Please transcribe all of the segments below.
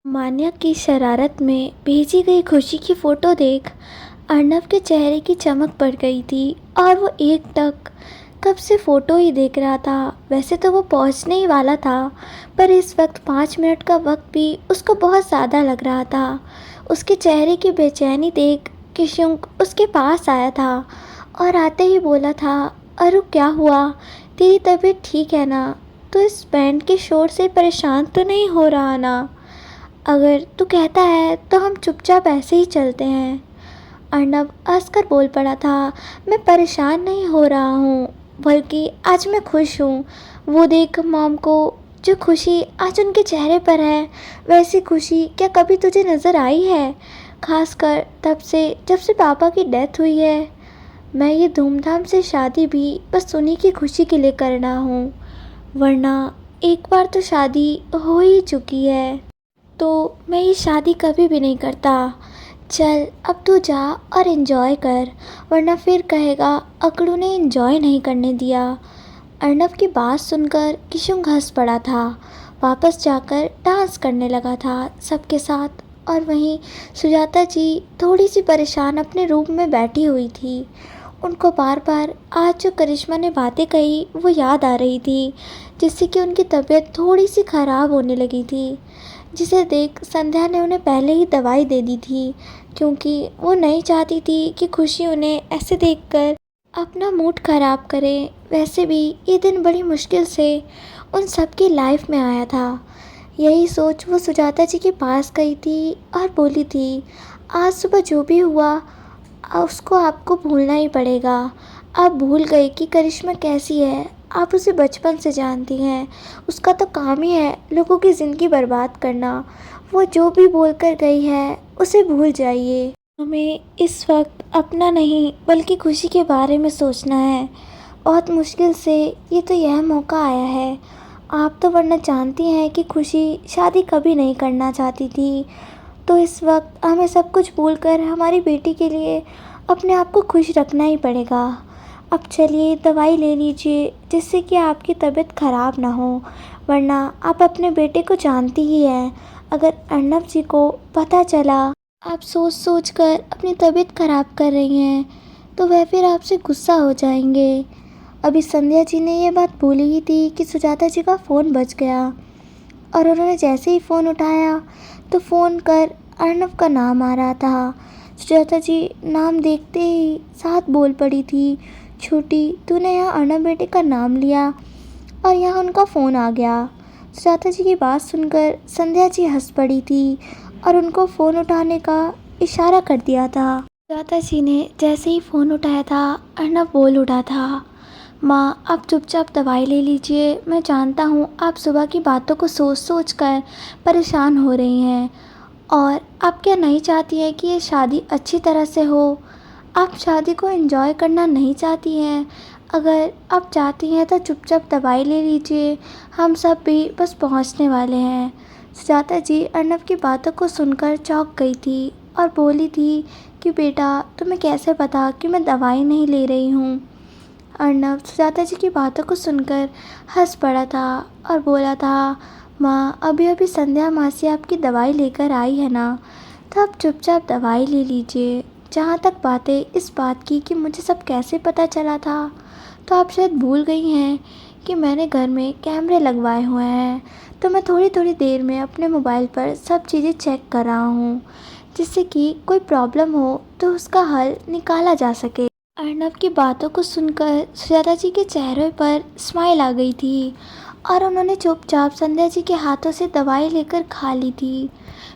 मान्या की शरारत में भेजी गई खुशी की फ़ोटो देख अर्नव के चेहरे की चमक बढ़ गई थी और वो एकटक कब से फ़ोटो ही देख रहा था। वैसे तो वो पहुंचने ही वाला था, पर इस वक्त 5 मिनट का वक्त भी उसको बहुत ज़्यादा लग रहा था। उसके चेहरे की बेचैनी देख किशुंक उसके पास आया था और आते ही बोला था, अरु क्या हुआ, तेरी तबीयत ठीक है ना? तो इस बैंड के शोर से परेशान तो नहीं हो रहा ना? अगर तू कहता है तो हम चुपचाप ऐसे ही चलते हैं। अर्नव हंसकर बोल पड़ा था, मैं परेशान नहीं हो रहा हूँ, बल्कि आज मैं खुश हूँ। वो देख मॉम को, जो खुशी आज उनके चेहरे पर है, वैसी खुशी क्या कभी तुझे नज़र आई है? खासकर तब से जब से पापा की डेथ हुई है। मैं ये धूमधाम से शादी भी बस उन्हीं की खुशी के लिए कर रहा हूँ, वरना एक बार तो शादी हो ही चुकी है। तो मैं ये शादी कभी भी नहीं करता। चल अब तू जा और एंजॉय कर, वरना फिर कहेगा अकड़ू ने एंजॉय नहीं करने दिया। अर्नव की बात सुनकर किशुंग हंस पड़ा था। वापस जाकर डांस करने लगा था सबके साथ। और वहीं सुजाता जी थोड़ी सी परेशान अपने रूम में बैठी हुई थी। उनको बार बार आज जो करिश्मा ने बातें कही वो याद आ रही थी, जिससे कि उनकी तबीयत थोड़ी सी ख़राब होने लगी थी। जिसे देख संध्या ने उन्हें पहले ही दवाई दे दी थी, क्योंकि वो नहीं चाहती थी कि खुशी उन्हें ऐसे देखकर अपना मूड ख़राब करे। वैसे भी ये दिन बड़ी मुश्किल से उन सबकी लाइफ में आया था। यही सोच वो सुजाता जी के पास गई थी और बोली थी, आज सुबह जो भी हुआ उसको आपको भूलना ही पड़ेगा। आप भूल गए कि करिश्मा कैसी है, आप उसे बचपन से जानती हैं। उसका तो काम ही है लोगों की ज़िंदगी बर्बाद करना। वो जो भी बोल कर गई है उसे भूल जाइए। हमें इस वक्त अपना नहीं बल्कि खुशी के बारे में सोचना है। बहुत मुश्किल से ये तो यह मौका आया है। आप तो वरना जानती हैं कि खुशी शादी कभी नहीं करना चाहती थी। तो इस वक्त हमें सब कुछ भूलकर हमारी बेटी के लिए अपने आप को खुश रखना ही पड़ेगा। अब चलिए दवाई ले लीजिए, जिससे कि आपकी तबीयत ख़राब ना हो, वरना आप अपने बेटे को जानती ही हैं। अगर अर्नव जी को पता चला आप सोच सोच कर अपनी तबीयत ख़राब कर रही हैं, तो वह फिर आपसे गुस्सा हो जाएंगे। अभी संध्या जी ने ये बात बोली ही थी कि सुजाता जी का फ़ोन बज गया, और उन्होंने जैसे ही फ़ोन उठाया तो फ़ोन कर अर्नव का नाम आ रहा था। सुजाता जी नाम देखते ही साथ बोल पड़ी थी, छोटी तूने यहाँ अर्नव बेटे का नाम लिया और यहाँ उनका फ़ोन आ गया। सुजाता जी की बात सुनकर संध्या जी हंस पड़ी थी और उनको फ़ोन उठाने का इशारा कर दिया था। सुजाता जी ने जैसे ही फ़ोन उठाया था, अर्नव बोल उठा था, माँ आप चुपचाप दवाई ले लीजिए। मैं जानता हूँ आप सुबह की बातों को सोच सोच कर परेशान हो रही हैं, और आप क्या नहीं चाहती हैं कि ये शादी अच्छी तरह से हो? आप शादी को एंजॉय करना नहीं चाहती हैं? अगर आप चाहती हैं तो चुपचाप दवाई ले लीजिए, हम सब भी बस पहुँचने वाले हैं। सुजाता जी अर्नव की बातों को सुनकर चौंक गई थी और बोली थी कि बेटा तुम्हें कैसे पता कि मैं दवाई नहीं ले रही हूँ? अर्नव सुजाता जी की बातों को सुनकर हंस पड़ा था और बोला था, माँ अभी अभी संध्या मासी आपकी दवाई लेकर आई है ना, तो आप चुपचाप दवाई ले लीजिए। जहाँ तक बातें इस बात की कि मुझे सब कैसे पता चला था, तो आप शायद भूल गई हैं कि मैंने घर में कैमरे लगवाए हुए हैं, तो मैं थोड़ी थोड़ी देर में अपने मोबाइल पर सब चीज़ें चेक कर रहा हूँ, जिससे कि कोई प्रॉब्लम हो तो उसका हल निकाला जा सके। अर्नव की बातों को सुनकर सुजाता जी के चेहरे पर स्माइल आ गई थी और उन्होंने चुपचाप संध्या जी के हाथों से दवाई लेकर खा ली थी।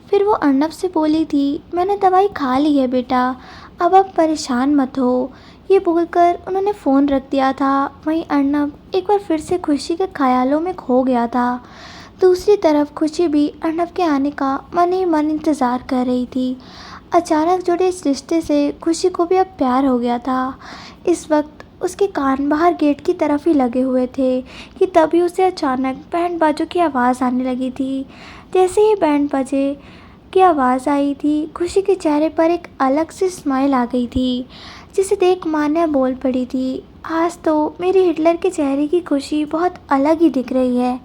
फिर वो अर्नव से बोली थी, मैंने दवाई खा ली है बेटा, अब आप परेशान मत हो। ये बोलकर उन्होंने फ़ोन रख दिया था। वहीं अर्नव एक बार फिर से खुशी के ख्यालों में खो गया था। दूसरी तरफ खुशी भी अर्नव के आने का मन ही मन इंतज़ार कर रही थी। अचानक जुड़े इस रिश्ते से खुशी को भी अब प्यार हो गया था। इस वक्त उसके कान बाहर गेट की तरफ ही लगे हुए थे कि तभी उसे अचानक बैंड बाजों की आवाज़ आने लगी थी। जैसे ही बैंड बाजे की आवाज़ आई थी, खुशी के चेहरे पर एक अलग सी स्माइल आ गई थी, जिसे देख मान्या बोल पड़ी थी, आज तो मेरी हिटलर के चेहरे की खुशी बहुत अलग ही दिख रही है।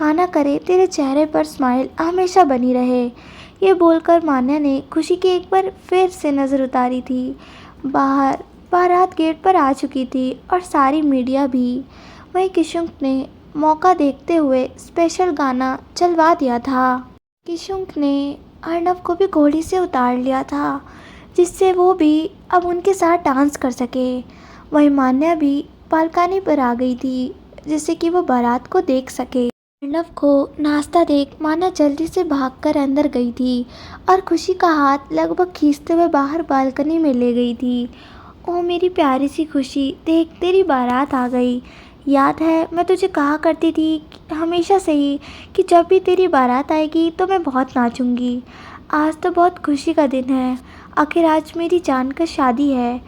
कान्हा करे तेरे चेहरे पर स्माइल हमेशा बनी रहे। ये बोलकर मान्या ने खुशी की एक बार फिर से नज़र उतारी थी। बाहर बारात गेट पर आ चुकी थी और सारी मीडिया भी। वहीं किशुंक ने मौका देखते हुए स्पेशल गाना चलवा दिया था। किशुंक ने अर्नव को भी घोड़ी से उतार लिया था, जिससे वो भी अब उनके साथ डांस कर सके। वहीं मान्या भी बालकनी पर आ गई थी, जिससे कि वो बारात को देख सके। अर्नव को नाश्ता देख मान्या जल्दी से भागकर अंदर गई थी और खुशी का हाथ लगभग खींचते हुए बाहर बालकनी में ले गई थी। ओ मेरी प्यारी सी खुशी, देख तेरी बारात आ गई। याद है मैं तुझे कहा करती थी हमेशा से ही कि जब भी तेरी बारात आएगी तो मैं बहुत नाचूंगी। आज तो बहुत खुशी का दिन है, आखिर आज मेरी जान का शादी है।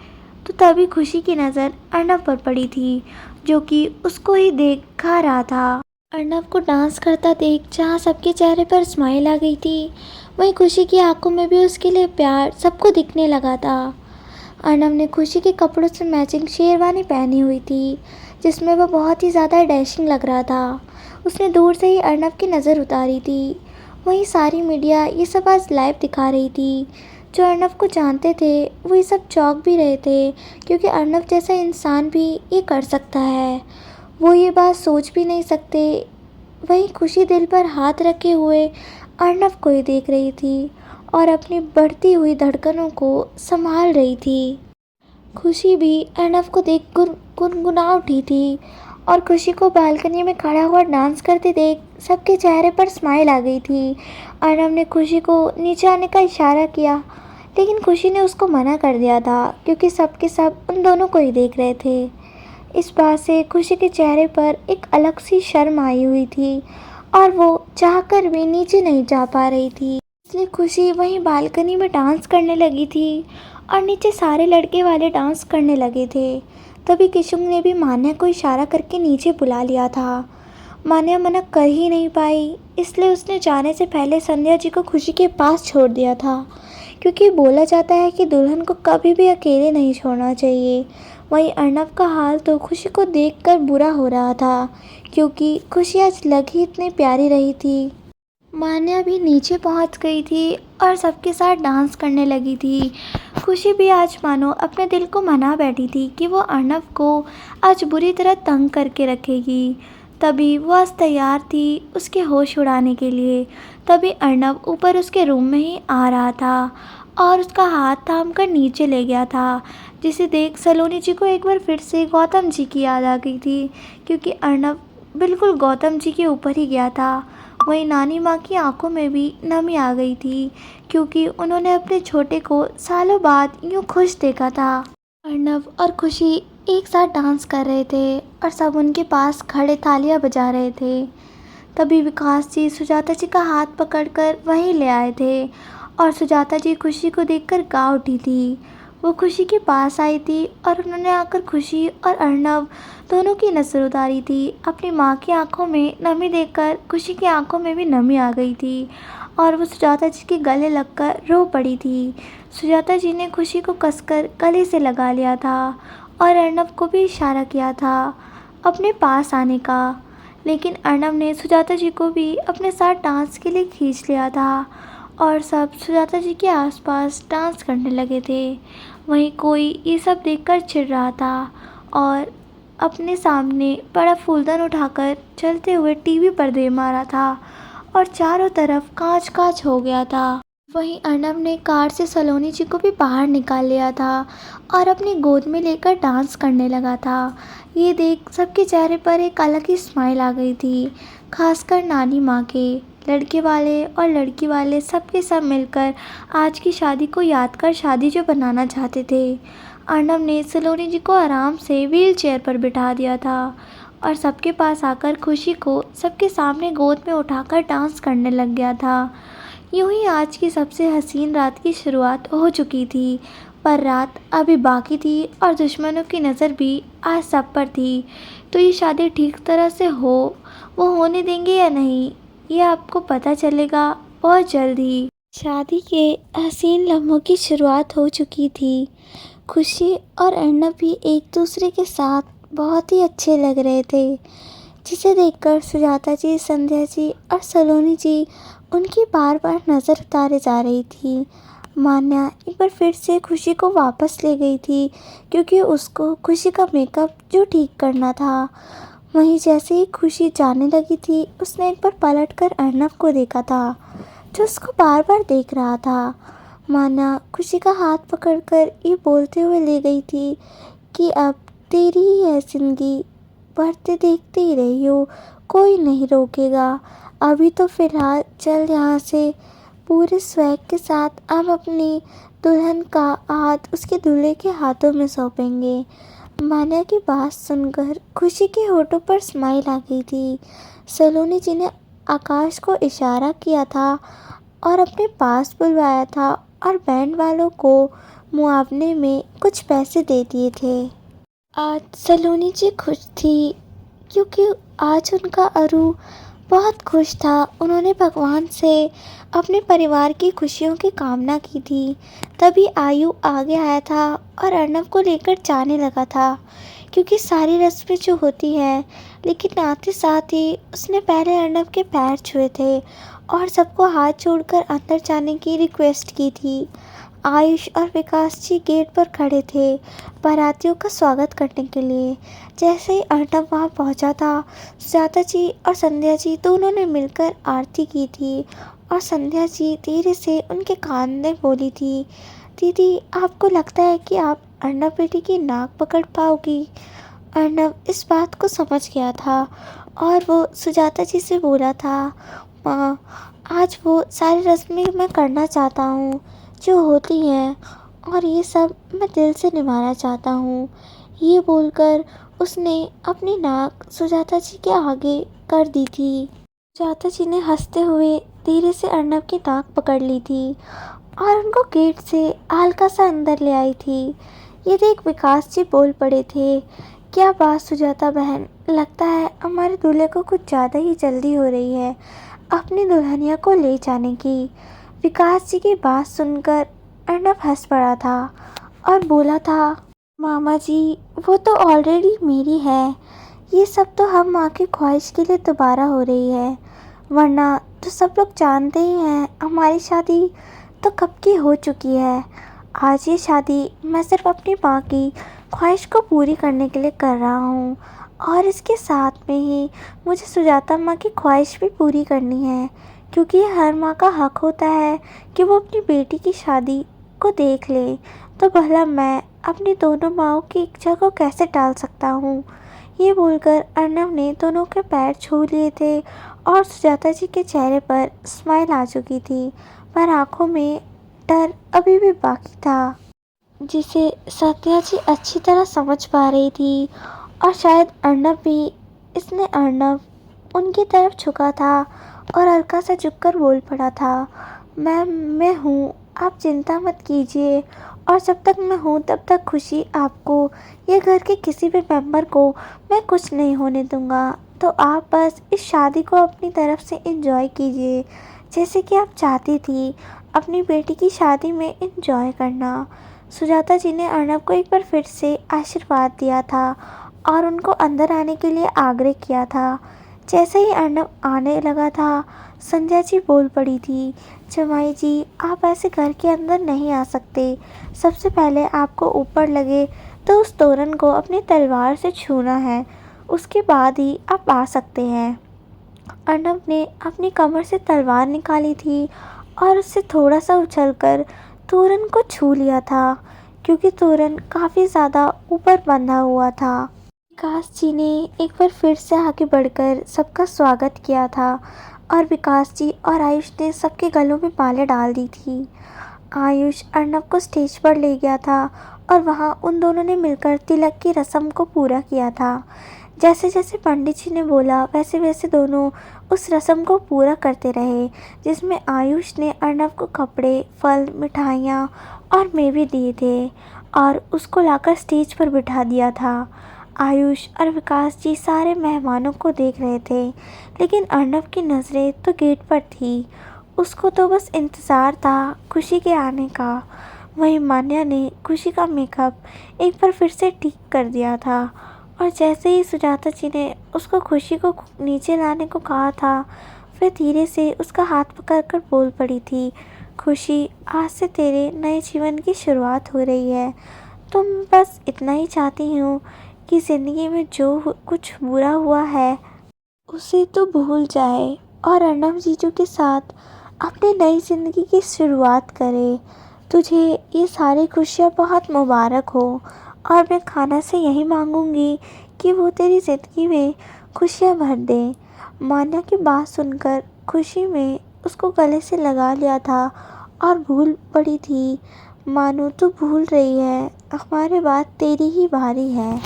तो तभी खुशी की नज़र अर्नव पर पड़ी थी, जो कि उसको ही देख खा रहा था। अर्नव को डांस करता देख जहाँ सबके चेहरे पर स्माइल आ गई थी, वहीं खुशी की आंखों में भी उसके लिए प्यार सबको दिखने लगा था। अर्नव ने खुशी के कपड़ों से मैचिंग शेरवानी पहनी हुई थी, जिसमें वह बहुत ही ज़्यादा डैशिंग लग रहा था। उसने दूर से ही अर्नव की नज़र उतारी थी। वहीं सारी मीडिया ये सब आज लाइव दिखा रही थी। जो अर्नव को जानते थे वो ये सब चौंक भी रहे थे, क्योंकि अर्नव जैसा इंसान भी ये कर सकता है। वो ये बात सोच भी नहीं सकते। वहीं खुशी दिल पर हाथ रखे हुए अर्नव को ही देख रही थी और अपनी बढ़ती हुई धड़कनों को संभाल रही थी। खुशी भी अर्नव को देख गुनगुना उठी थी और खुशी को बालकनी में खड़ा हुआ डांस करते देख सबके चेहरे पर स्माइल आ गई थी। अर्नव ने खुशी को नीचे आने का इशारा किया, लेकिन खुशी ने उसको मना कर दिया था, क्योंकि सबके सब उन दोनों को ही देख रहे थे। इस बात से खुशी के चेहरे पर एक अलग सी शर्म आई हुई थी और वो चाहकर भी नीचे नहीं जा पा रही थी। इसलिए खुशी वहीं बालकनी में डांस करने लगी थी और नीचे सारे लड़के वाले डांस करने लगे थे। तभी किशुंक ने भी मान्या को इशारा करके नीचे बुला लिया था। मान्या मना कर ही नहीं पाई, इसलिए उसने जाने से पहले संध्या जी को खुशी के पास छोड़ दिया था, क्योंकि बोला जाता है कि दुल्हन को कभी भी अकेले नहीं छोड़ना चाहिए। वहीं अर्नव का हाल तो खुशी को देखकर बुरा हो रहा था, क्योंकि खुशी आज लग ही इतनी प्यारी रही थी। मान्या भी नीचे पहुंच गई थी और सबके साथ डांस करने लगी थी। खुशी भी आज मानो अपने दिल को मना बैठी थी कि वो अर्नव को आज बुरी तरह तंग करके रखेगी। तभी वो आज तैयार थी उसके होश उड़ाने के लिए। तभी अर्नव ऊपर उसके रूम में ही आ रहा था और उसका हाथ थाम कर नीचे ले गया था, जिसे देख सलोनी जी को एक बार फिर से गौतम जी की याद आ गई थी, क्योंकि अर्नव बिल्कुल गौतम जी के ऊपर ही गया था। वहीं नानी माँ की आंखों में भी नमी आ गई थी, क्योंकि उन्होंने अपने छोटे को सालों बाद यूँ खुश देखा था। अर्नव और खुशी एक साथ डांस कर रहे थे और सब उनके पास खड़े तालियां बजा रहे थे। तभी विकास जी सुजाता जी का हाथ पकड़कर वहीं ले आए थे और सुजाता जी खुशी को देखकर गा उठी थी। वो खुशी के पास आई थी और उन्होंने आकर खुशी और अर्नव दोनों की नज़र उतारी थी। अपनी माँ की आंखों में नमी देखकर खुशी की आंखों में भी नमी आ गई थी और वो सुजाता जी के गले लगकर रो पड़ी थी। सुजाता जी ने खुशी को कसकर गले से लगा लिया था और अर्नव को भी इशारा किया था अपने पास आने का, लेकिन अर्नव ने सुजाता जी को भी अपने साथ डांस के लिए खींच लिया था और सब सुजाता जी के आसपास डांस करने लगे थे। वहीं कोई ये सब देखकर चिढ़ रहा था और अपने सामने बड़ा फूलदान उठाकर चलते हुए टीवी पर दे मारा था और चारों तरफ कांच कांच हो गया था। वहीं अर्नव ने कार से सलोनी जी को भी बाहर निकाल लिया था और अपनी गोद में लेकर डांस करने लगा था। ये देख सबके चेहरे पर एक अलग ही स्माइल आ गई थी, खासकर नानी माँ के। लड़के वाले और लड़की वाले सबके सब मिलकर आज की शादी को यादगार शादी जो बनाना चाहते थे। अर्नव ने सलोनी जी को आराम से व्हील चेयर पर बिठा दिया था और सबके पास आकर खुशी को सबके सामने गोद में उठाकर डांस करने लग गया था। यूं ही आज की सबसे हसीन रात की शुरुआत हो चुकी थी, पर रात अभी बाकी थी और दुश्मनों की नज़र भी आज सब पर थी। तो ये शादी ठीक तरह से वो होने देंगे या नहीं, ये आपको पता चलेगा बहुत जल्द ही। शादी के हसीन लम्हों की शुरुआत हो चुकी थी। खुशी और अर्नव भी एक दूसरे के साथ बहुत ही अच्छे लग रहे थे। जिसे देखकर सुजाता जी, संध्या जी और सलोनी जी उनकी बार बार नज़र उतारे जा रही थी। मान्या एक बार फिर से खुशी को वापस ले गई थी, क्योंकि उसको खुशी का मेकअप जो ठीक करना था। वहीं जैसे ही खुशी जाने लगी थी, उसने एक बार पलट कर अर्नब को देखा था, जो उसको बार बार देख रहा था। मान्या खुशी का हाथ पकड़कर ये बोलते हुए ले गई थी कि अब तेरी ही है जिंदगी, बढ़ते देखते ही रही हो, कोई नहीं रोकेगा। अभी तो फिलहाल चल यहाँ से। पूरे स्वैग के साथ हम अपनी दुल्हन का हाथ उसके दूल्हे के हाथों में सौंपेंगे। मान्या की बात सुनकर खुशी के होठों पर स्माइल आ गई थी। सलोनी जी ने आकाश को इशारा किया था और अपने पास बुलवाया था और बैंड वालों को मुआवने में कुछ पैसे दे दिए थे। आज सलोनी जी खुश थी, क्योंकि आज उनका अरू बहुत खुश था। उन्होंने भगवान से अपने परिवार की खुशियों की कामना की थी। तभी आयु आगे आया था और अर्नब को लेकर जाने लगा था, क्योंकि सारी रस्में जो होती हैं, लेकिन आते साथ ही उसने पहले अर्नब के पैर छुए थे और सबको हाथ जोड़कर अंदर जाने की रिक्वेस्ट की थी। आयुष और विकास जी गेट पर खड़े थे बारातियों का स्वागत करने के लिए। जैसे ही अर्नब वहाँ पहुँचा था, सुजाता जी और संध्या जी दोनों ने मिलकर आरती की थी और संध्या जी धीरे से उनके कान में बोली थी, दीदी आपको लगता है कि आप अर्नब बेटी की नाक पकड़ पाओगी? अर्नब इस बात को समझ गया था और वो सुजाता जी से बोला था, माँ आज वो सारी रस्में मैं करना चाहता हूँ जो होती हैं, और ये सब मैं दिल से निभाना चाहता हूँ। ये बोलकर उसने अपनी नाक सुजाता जी के आगे कर दी थी। सुजाता जी ने हंसते हुए धीरे से अर्नब की नाक पकड़ ली थी और उनको गेट से हल्का सा अंदर ले आई थी। ये देख विकास जी बोल पड़े थे, क्या बात सुजाता बहन, लगता है हमारे दूल्हे को कुछ ज़्यादा ही जल्दी हो रही है अपनी दुल्हनिया को ले जाने की। विकास जी की बात सुनकर अर्नब हंस पड़ा था और बोला था, मामा जी वो तो ऑलरेडी मेरी है, ये सब तो हम माँ की ख्वाहिश के लिए दोबारा हो रही है, वरना तो सब लोग जानते ही हैं हमारी शादी तो कब की हो चुकी है। आज ये शादी मैं सिर्फ अपनी माँ की ख्वाहिश को पूरी करने के लिए कर रहा हूँ, और इसके साथ में ही मुझे सुजाता माँ की ख्वाहिश भी पूरी करनी है, क्योंकि ये हर माँ का हक होता है कि वो अपनी बेटी की शादी को देख ले। तो भला मैं अपनी दोनों माँओं की इच्छा को कैसे टाल सकता हूँ? ये बोलकर अर्नब ने दोनों के पैर छू लिए थे और सुजाता जी के चेहरे पर स्माइल आ चुकी थी, पर आंखों में डर अभी भी बाकी था, जिसे सत्या जी अच्छी तरह समझ पा रही थी। और शायद अर्नब भी। इसने अर्नब उनकी तरफ झुका था और हल्का सा झुककर बोल पड़ा था, मैं हूँ, आप चिंता मत कीजिए, और जब तक मैं हूँ तब तक खुशी आपको, ये घर के किसी भी मेंबर को मैं कुछ नहीं होने दूँगा। तो आप बस इस शादी को अपनी तरफ से एंजॉय कीजिए, जैसे कि आप चाहती थी अपनी बेटी की शादी में एंजॉय करना। सुजाता जी ने अर्नब को एक बार फिर से आशीर्वाद दिया था और उनको अंदर आने के लिए आग्रह किया था। जैसे ही अर्नब आने लगा था, संध्या जी बोल पड़ी थी, जमाई जी आप ऐसे घर के अंदर नहीं आ सकते, सबसे पहले आपको ऊपर लगे तो उस तोरण को अपनी तलवार से छूना है, उसके बाद ही आप आ सकते हैं। अर्नब ने अपनी कमर से तलवार निकाली थी और उससे थोड़ा सा उछलकर तोरण को छू लिया था, क्योंकि तोरण काफ़ी ज़्यादा ऊपर बंधा हुआ था। विकास जी ने एक बार फिर से आगे बढ़कर सबका स्वागत किया था और विकास जी और आयुष ने सबके गलों में माला डाल दी थी। आयुष अर्नब को स्टेज पर ले गया था और वहाँ उन दोनों ने मिलकर तिलक की रस्म को पूरा किया था। जैसे जैसे पंडित जी ने बोला वैसे वैसे दोनों उस रस्म को पूरा करते रहे, जिसमें आयुष ने अर्नब को कपड़े, फल, मिठाइयाँ और मेवे दिए थे और उसको लाकर स्टेज पर बिठा दिया था। आयुष और विकास जी सारे मेहमानों को देख रहे थे, लेकिन अर्नब की नज़रें तो गेट पर थी। उसको तो बस इंतज़ार था खुशी के आने का। वहीं मान्या ने खुशी का मेकअप एक बार फिर से ठीक कर दिया था और जैसे ही सुजाता जी ने उसको खुशी को नीचे लाने को कहा था, फिर धीरे से उसका हाथ पकड़कर बोल पड़ी थी, खुशी, आज से तेरे नए जीवन की शुरुआत हो रही है। तुम बस इतना ही चाहती हूँ कि ज़िंदगी में जो कुछ बुरा हुआ है उसे तो भूल जाए और अर्नब जीजू के साथ अपनी नई ज़िंदगी की शुरुआत करे। तुझे ये सारी खुशियाँ बहुत मुबारक हो और मैं खाना से यही मांगूंगी कि वो तेरी ज़िंदगी में खुशियाँ भर दे। मान्या की बात सुनकर खुशी में उसको गले से लगा लिया था और भूल पड़ी थी। मानो तू भूल रही है, हमारे बात तेरी ही बारी है।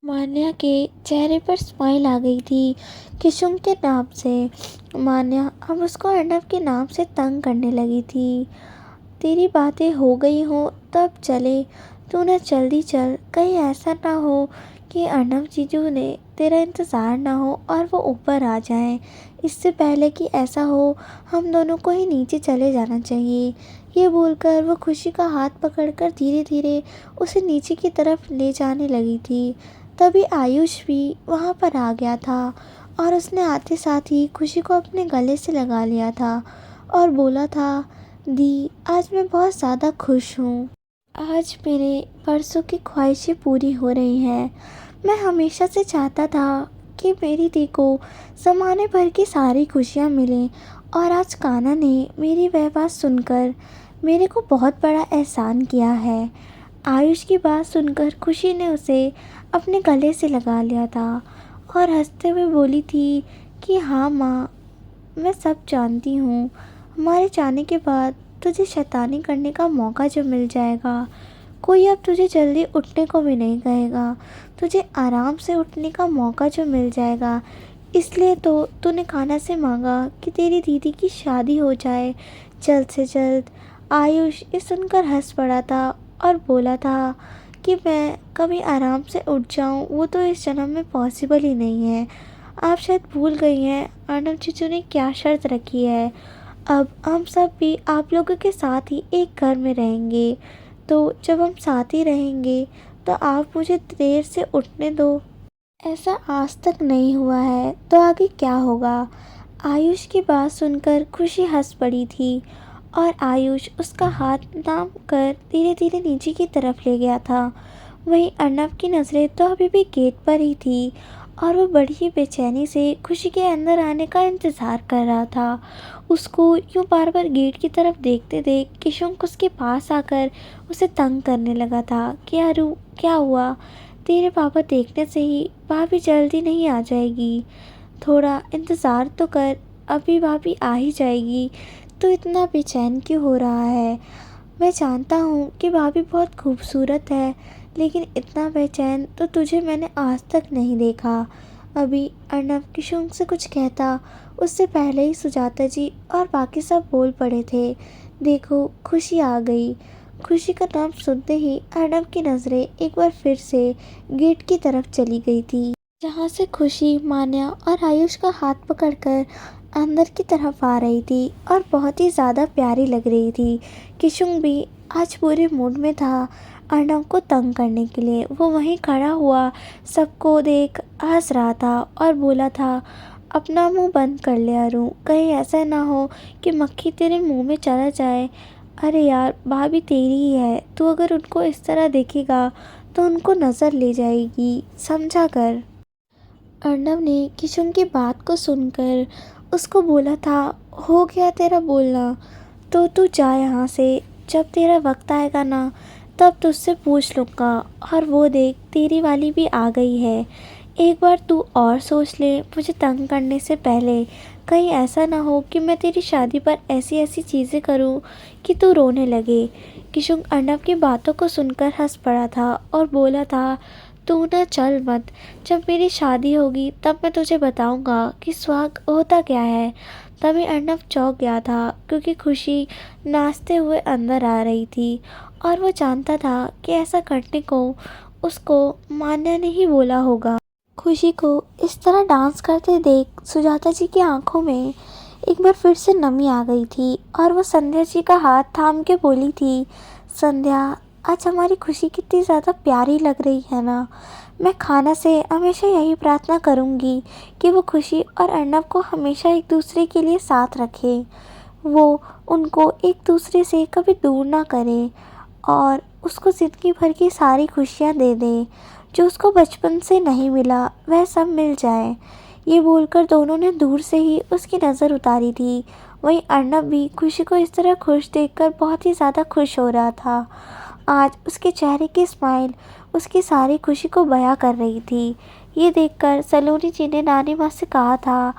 मान्या के चेहरे पर स्माइल आ गई थी किशुन के नाम से। मान्या अब उसको अर्नब के नाम से तंग करने लगी थी। तेरी बातें हो गई हो तब चले, तू ना जल्दी चल, कहीं ऐसा ना हो कि अर्नब जीजू ने तेरा इंतज़ार ना हो और वो ऊपर आ जाएं। इससे पहले कि ऐसा हो, हम दोनों को ही नीचे चले जाना चाहिए। ये बोलकर वो खुशी का हाथ पकड़कर धीरे धीरे उसे नीचे की तरफ ले जाने लगी थी। तभी आयुष भी वहाँ पर आ गया था और उसने आते साथ ही खुशी को अपने गले से लगा लिया था और बोला था, दी, आज मैं बहुत ज़्यादा खुश हूँ। आज मेरे परसों की ख्वाहिशें पूरी हो रही हैं। मैं हमेशा से चाहता था कि मेरी दी को ज़माने भर की सारी खुशियाँ मिलें और आज कान्हा ने मेरी वह बात सुनकर मेरे को बहुत बड़ा एहसान किया है। आयुष की बात सुनकर खुशी ने उसे अपने गले से लगा लिया था और हंसते हुए बोली थी कि हाँ माँ, मैं सब जानती हूँ। हमारे जाने के बाद तुझे शैतानी करने का मौका जो मिल जाएगा, कोई अब तुझे जल्दी उठने को भी नहीं कहेगा। तुझे आराम से उठने का मौका जो मिल जाएगा, इसलिए तो तूने कान्हा से मांगा कि तेरी दीदी की शादी हो जाए जल्द से जल्द। आयुष ये सुनकर हंस पड़ा था और बोला था कि मैं कभी आराम से उठ जाऊं, वो तो इस जन्म में पॉसिबल ही नहीं है। आप शायद भूल गई हैं अर्नब जीजू ने क्या शर्त रखी है। अब हम सब भी आप लोगों के साथ ही एक घर में रहेंगे, तो जब हम साथ ही रहेंगे तो आप मुझे देर से उठने दो। ऐसा आज तक नहीं हुआ है तो आगे क्या होगा। आयुष की बात सुनकर खुशी हंस पड़ी थी और आयुष उसका हाथ थाम कर धीरे धीरे नीचे की तरफ ले गया था। वहीं अर्नब की नज़रें तो अभी भी गेट पर ही थी और वो बड़ी ही बेचैनी से खुशी के अंदर आने का इंतज़ार कर रहा था। उसको यूँ बार बार गेट की तरफ देखते देख किशुंक उसके पास आकर उसे तंग करने लगा था कि अरु, क्या हुआ, तेरे पापा देखने से ही भाभी जल्दी नहीं आ जाएगी, थोड़ा इंतज़ार तो कर, अभी भाभी आ ही जाएगी, तो इतना बेचैन क्यों हो रहा है। मैं जानता हूँ कि भाभी बहुत खूबसूरत है, लेकिन इतना बेचैन तो तुझे मैंने आज तक नहीं देखा। अभी अर्नब किशुंक से कुछ कहता उससे पहले ही सुजाता जी और बाकी सब बोल पड़े थे, देखो खुशी आ गई। खुशी का नाम सुनते ही अर्नब की नज़रें एक बार फिर से गेट की तरफ चली गई थी, जहाँ से खुशी मान्या और आयुष का हाथ पकड़कर अंदर की तरफ आ रही थी और बहुत ही ज़्यादा प्यारी लग रही थी। किशुंग भी आज पूरे मूड में था अर्नब को तंग करने के लिए। वो वहीं खड़ा हुआ सबको देख हंस रहा था और बोला था, अपना मुंह बंद कर ले अरु, कहीं ऐसा ना हो कि मक्खी तेरे मुंह में चला जाए। अरे यार, भाभी तेरी ही है, तू अगर उनको इस तरह देखेगा तो उनको नज़र ले जाएगी, समझा कर। अर्नब ने किशुन की बात को सुनकर उसको बोला था, हो गया तेरा बोलना, तो तू जा यहाँ से, जब तेरा वक्त आएगा ना तब तुझसे पूछ लूँगा। और वो देख, तेरी वाली भी आ गई है। एक बार तू और सोच ले मुझे तंग करने से पहले, कहीं ऐसा ना हो कि मैं तेरी शादी पर ऐसी ऐसी चीज़ें करूं कि तू रोने लगे। किशुंग अर्नब की बातों को सुनकर हंस पड़ा था और बोला था, तू ना चल मत, जब मेरी शादी होगी तब मैं तुझे बताऊंगा कि सुहाग होता क्या है। तभी अर्नब चौंक गया था क्योंकि खुशी नाचते हुए अंदर आ रही थी और वो जानता था कि ऐसा करने को उसको मान्या ने ही बोला होगा। खुशी को इस तरह डांस करते देख सुजाता जी की आंखों में एक बार फिर से नमी आ गई थी और वो संध्या जी का हाथ थाम के बोली थी, संध्या, आज हमारी खुशी कितनी ज़्यादा प्यारी लग रही है ना। मैं खाना से हमेशा यही प्रार्थना करूँगी कि वो खुशी और अर्नब को हमेशा एक दूसरे के लिए साथ रखे। वो उनको एक दूसरे से कभी दूर ना करे और उसको ज़िंदगी भर की सारी खुशियाँ दे दे। जो उसको बचपन से नहीं मिला वह सब मिल जाए। ये बोलकर दोनों ने दूर से ही उसकी नज़र उतारी थी। वहीं अर्नब भी खुशी को इस तरह खुश देखकर बहुत ही ज़्यादा खुश हो रहा था। आज उसके चेहरे की स्माइल उसकी सारी खुशी को बयां कर रही थी। ये देखकर सलोनी जी ने नानी माँ से कहा था,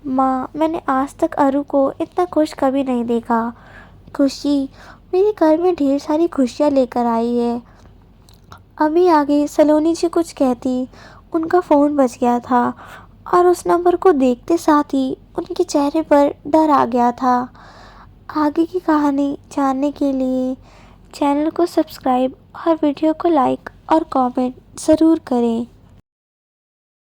माँ मैंने आज तक अरु को इतना खुश कभी नहीं देखा। खुशी मेरे घर में ढेर सारी खुशियाँ लेकर आई है। अभी आगे सलोनी जी कुछ कहती, उनका फ़ोन बज गया था और उस नंबर को देखते साथ ही उनके चेहरे पर डर आ गया था। आगे की कहानी जानने के लिए चैनल को सब्सक्राइब और वीडियो को लाइक और कमेंट ज़रूर करें।